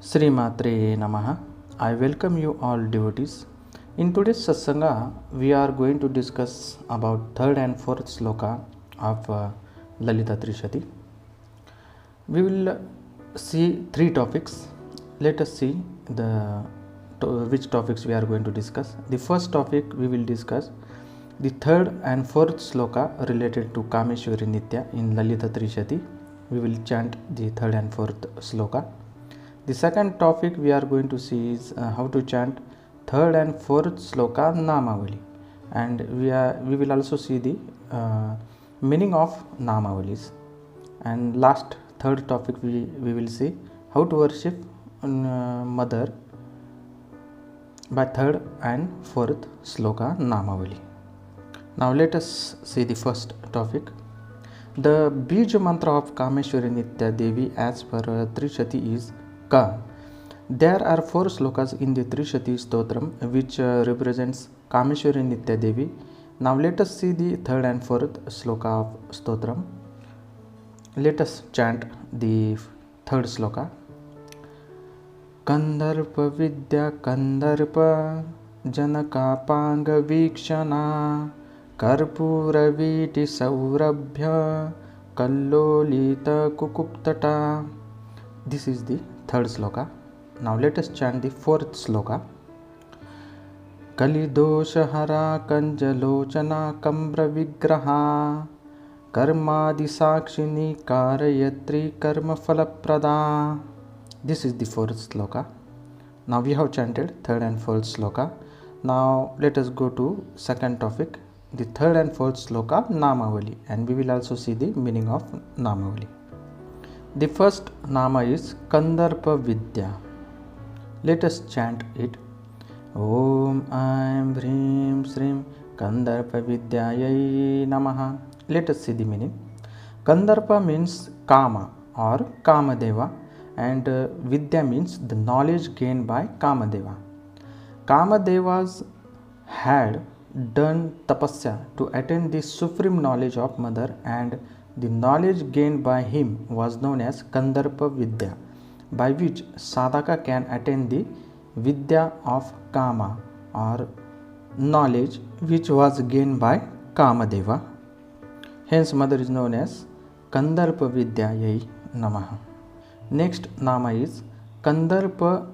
Sri Matre Namaha. I welcome you all devotees. In today's satsanga, we are going to discuss about third and fourth sloka of Lalita Trishati. We will see three topics. Let us see which topics we are going to discuss. The first topic we will discuss the third and fourth sloka related to Kameshwari Nitya in Lalita Trishati. We will chant the third and fourth sloka. The second topic we are going to see is how to chant third and fourth sloka Namavali, and we will also see the meaning of Namavalis. And last third topic we will see how to worship Mother by third and fourth sloka Namavali. Now let us see the first topic. The Bija mantra of Kameshwari Nitya Devi as per Trishati is Ka. There are four slokas in the Trishati Stotram which represents Kameshwari Nitya Devi. Now let us see the third and fourth sloka of Stotram. Let us chant the third sloka. Kandarpa Vidya Kandarpa Janakapanga Vikshana Karpura Viti Saurabhya Kallolita Kukuptata. This is the third sloka. Now let us chant the fourth sloka. Kalidosha Kanjalochana Kambra Vigraha Karmadi Sakshini Karayatri Karma Falaprada. This is the fourth sloka. Now we have chanted third and fourth sloka. Now let us go to second topic, the third and fourth sloka Namavali, and we will also see the meaning of Namavali. The first Nama is Kandarpa Vidya. Let us chant it. Om Aim Bhrim Srim Kandarpa Vidyayai Namaha. Let us see the meaning. Kandarpa means Kama or Kamadeva, and Vidya means the knowledge gained by Kamadeva. Kamadevas had done tapasya to attain the supreme knowledge of Mother, and the knowledge gained by him was known as Kandarpa Vidya, by which sadhaka can attain the Vidya of Kama or knowledge which was gained by Kamadeva. Hence Mother is known as Kandarpa Vidyayai Namaha. Next Nama is Kandarpa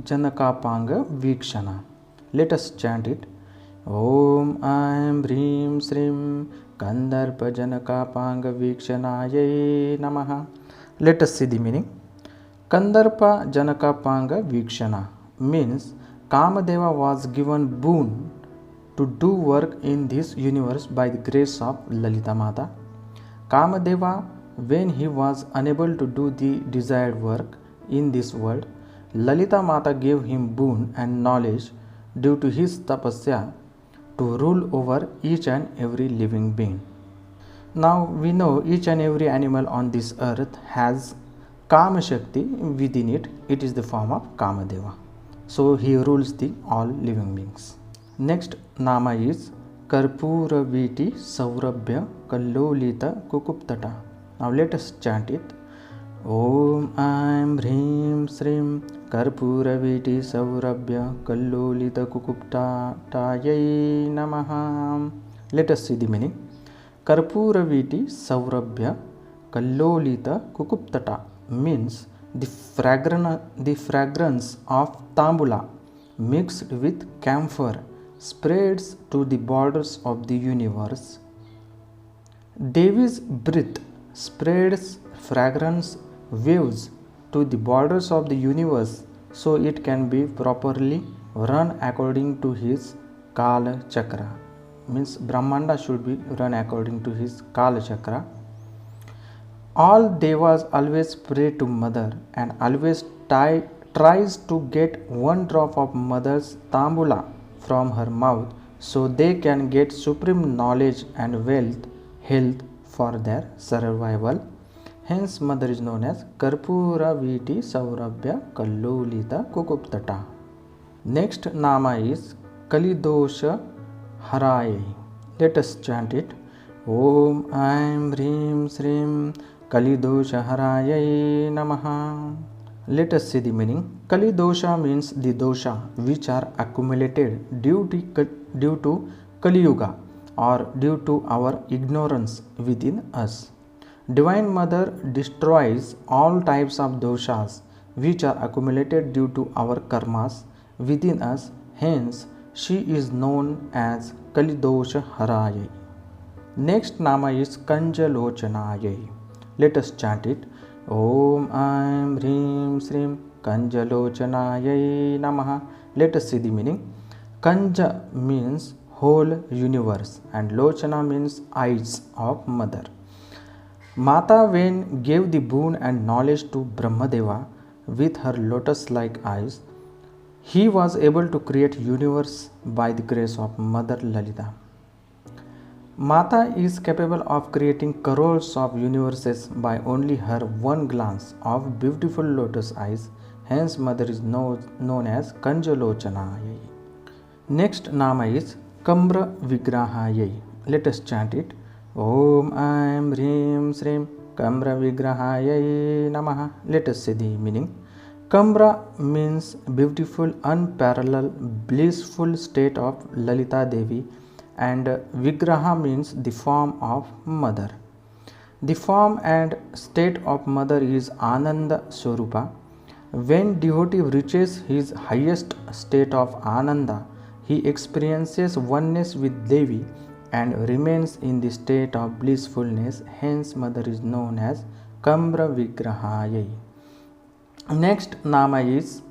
Janakapanga Vikshana. Let us chant it. Om Aim Bhrim Srim Kandarpa Janakapanga Vikshanaye Namaha. Let us see the meaning. Kandarpa Janakapanga Vikshana means Kamadeva was given boon to do work in this universe by the grace of Lalita Mata. Kamadeva, when he was unable to do the desired work in this world, Lalita Mata gave him boon and knowledge due to his tapasya to rule over each and every living being. Now we know each and every animal on this earth has Kama Shakti within it. It is the form of Kamadeva. So he rules the all living beings. Next Nama is Karpura Viti Saurabhya Kallolita Kukuptata. Now let us chant it. Om Aim Bhrim Srim Karpura Viti Saurabhya Kallolita Kukuptatayai Namaha. Let us see the meaning. Karpura Viti Saurabhya Kallolita Kukuptata means the fragrance of tambula mixed with camphor spreads to the borders of the universe. Devi's breath spreads fragrance waves to the borders of the universe, so it can be properly run according to his Kala Chakra. Means Brahmanda should be run according to his Kala Chakra. All devas always pray to Mother and always tries to get one drop of Mother's tambula from her mouth, so they can get supreme knowledge and wealth, health for their survival. Hence Mother is known as Karpura Viti Saurabhya Kallolita Kukuptata. Next Nama is Kalidosha Haraye. Let us chant it. Om Aim Bhrim Srim Kalidosha Haraye Namaha. Let us see the meaning. Kali dosha means the dosha which are accumulated due to Kali Yuga or due to our ignorance within us. Divine Mother destroys all types of doshas which are accumulated due to our karmas within us. Hence, she is known as Kali Dosha Harayai. Next nama is Kanjalochanayai. Let us chant it. Om Aim Hrim Srim Kanjalochanayai Namaha. Let us see the meaning. Kanja means whole universe and Lochana means eyes of mother. Mata when gave the boon and knowledge to Brahmadeva with her lotus-like eyes, he was able to create universe by the grace of Mother Lalita. Mata is capable of creating crores of universes by only her one glance of beautiful lotus eyes. Hence, Mother is known as Kanjalochanayai. Next nama is Kamra Vigrahayai. Let us chant it. Om Aim Hrim Srim Kamra Vigrahayai Namaha. Let us say the meaning. Kamra means beautiful, unparalleled, blissful state of Lalita Devi, and Vigraha means the form of mother. The form and state of mother is Ananda Swarupa. When devotee reaches his highest state of Ananda, he experiences oneness with Devi and remains in the state of blissfulness. Hence, mother is known as Kamra Vigrahayai. Next nama is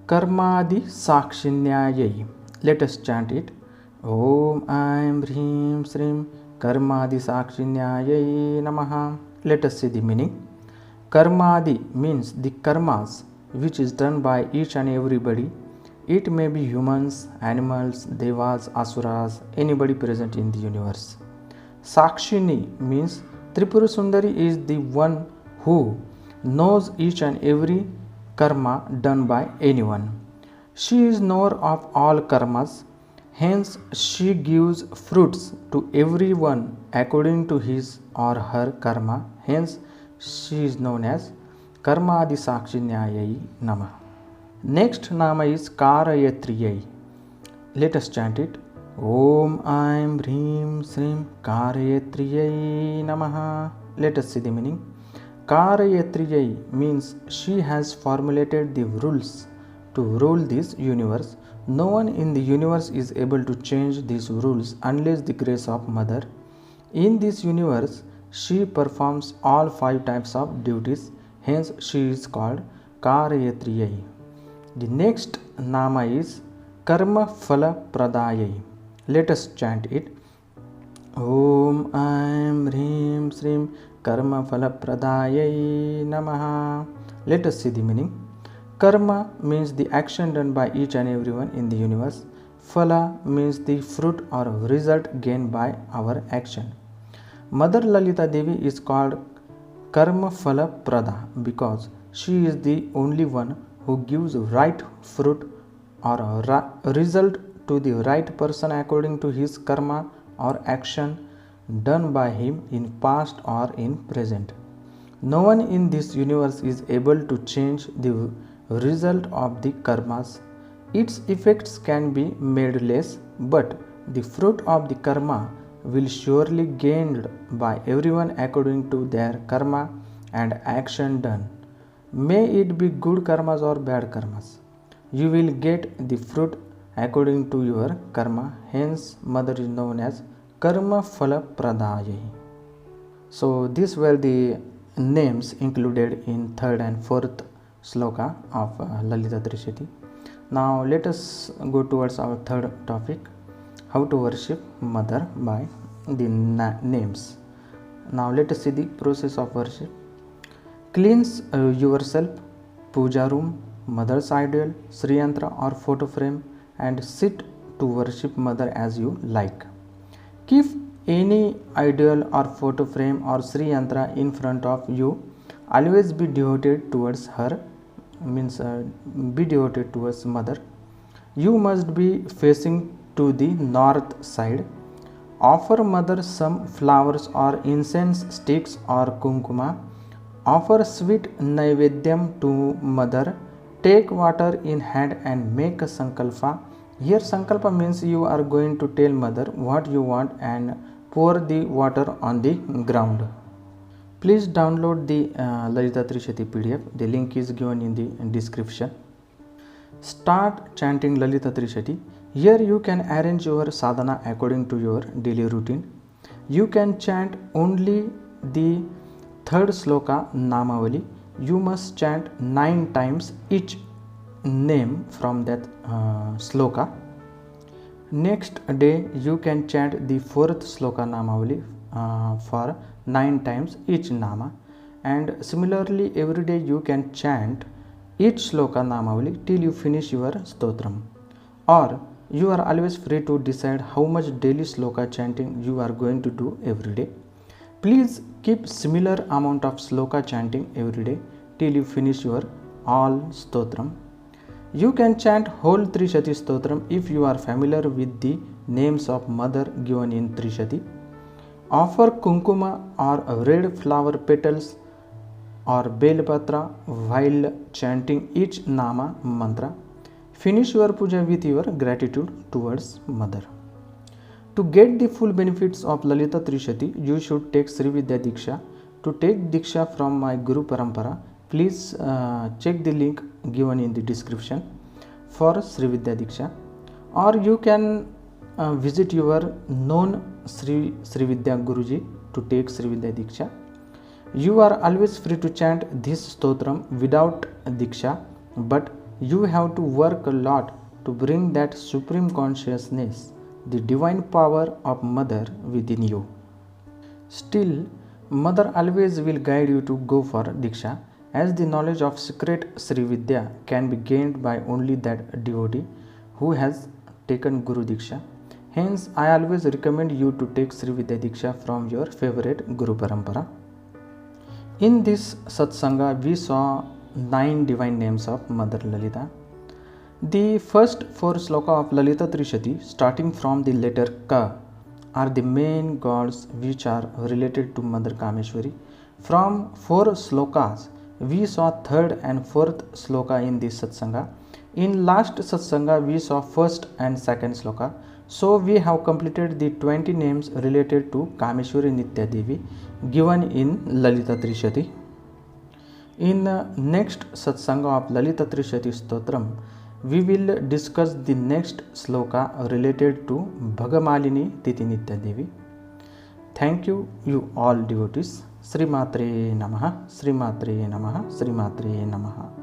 Karmadi Sakshinyayai. Let us chant it. Om Aim Hrim Srim Karmadi Sakshinyayai Namaha. Let us see the meaning. Karmadi means the karmas which is done by each and everybody. It may be humans, animals, devas, asuras, anybody present in the universe. Sakshini means Tripura Sundari is the one who knows each and every karma done by anyone. She is knower of all karmas, hence she gives fruits to everyone according to his or her karma. Hence she is known as Karmadi Sakshinyayai Namah. Next nama is Karayatriyai. Let us chant it. Om Aim Hrim Srim Karayatriyai Namaha. Let us see the meaning. Karayatriyai means she has formulated the rules to rule this universe. No one in the universe is able to change these rules unless the grace of mother. In this universe, she performs all 5 types of duties. Hence, she is called Karayatriyai. The next nama is Karma Phala Pradayai. Let us chant it. Om Aim Hrim Srim Karma Phala Pradayai Namaha. Let us see the meaning. Karma means the action done by each and everyone in the universe. Phala means the fruit or result gained by our action. Mother Lalita Devi is called Karma Phala Prada because she is the only one who gives right fruit or result to the right person according to his karma or action done by him in past or in present. No one in this universe is able to change the result of the karmas. Its effects can be made less, but the fruit of the karma will surely gained by everyone according to their karma and action done. May it be good karmas or bad karmas. You will get the fruit according to your karma. Hence, mother is known as Karma Phala Pradayai. So, these were the names included in 3rd and 4th sloka of Lalita Trishati. Now, let us go towards our 3rd topic, how to worship mother by the names. Now, let us see the process of worship. Cleanse yourself, puja room, mother's idol, Sri Yantra or photo frame, and sit to worship mother as you like. Keep any idol or photo frame or Sri Yantra in front of you. Always be devoted towards her, means be devoted towards mother. You must be facing to the north side. Offer mother some flowers or incense sticks or kumkuma. Offer sweet naivedyam to mother. Take water in hand and make a sankalpa. Here sankalpa means you are going to tell mother what you want and pour the water on the ground. Please download the Lalita Trishati PDF. The link is given in the description. Start chanting Lalita Trishati. Here you can arrange your sadhana according to your daily routine. You can chant only the third sloka Namavali. You must chant 9 times each name from that sloka. Next day you can chant the fourth sloka Namavali for 9 times each nama, and similarly every day you can chant each sloka Namavali till you finish your stotram. Or you are always free to decide how much daily sloka chanting you are going to do every day. Please keep similar amount of sloka chanting every day till you finish your all stotram. You can chant whole Trishati stotram if you are familiar with the names of mother given in Trishati. Offer kunkuma or red flower petals or belpatra while chanting each nama mantra. Finish your puja with your gratitude towards mother. To get the full benefits of Lalita Trishati, you should take Sri Vidya Diksha. To take Diksha from my Guru Parampara, please check the link given in the description for Sri Vidya Diksha. Or you can visit your known Sri Vidya Guruji to take Sri Vidya Diksha. You are always free to chant this stotram without Diksha, but you have to work a lot to bring that supreme consciousness, the divine power of mother within you. Still, mother always will guide you to go for Diksha, as the knowledge of secret Sri Vidya can be gained by only that devotee who has taken Guru Diksha. Hence, I always recommend you to take Sri Vidya Diksha from your favorite Guru Parampara. In this Satsanga, we saw 9 divine names of Mother Lalita. The first 4 sloka of Lalita Trishati, starting from the letter Ka, are the main gods which are related to Mother Kameshwari. From 4 slokas, we saw 3rd and 4th sloka in this Satsanga. In last Satsanga, we saw 1st and 2nd sloka. So we have completed the 20 names related to Kameshwari Nitya Devi given in Lalita Trishati. In next Satsanga of Lalita Trishati Stotram, we will discuss the next sloka related to Bhagamalini Titi Nitya Devi. Thank you all devotees. Sri Matre Namaha, Sri Matre Namaha, Sri Matre Namaha.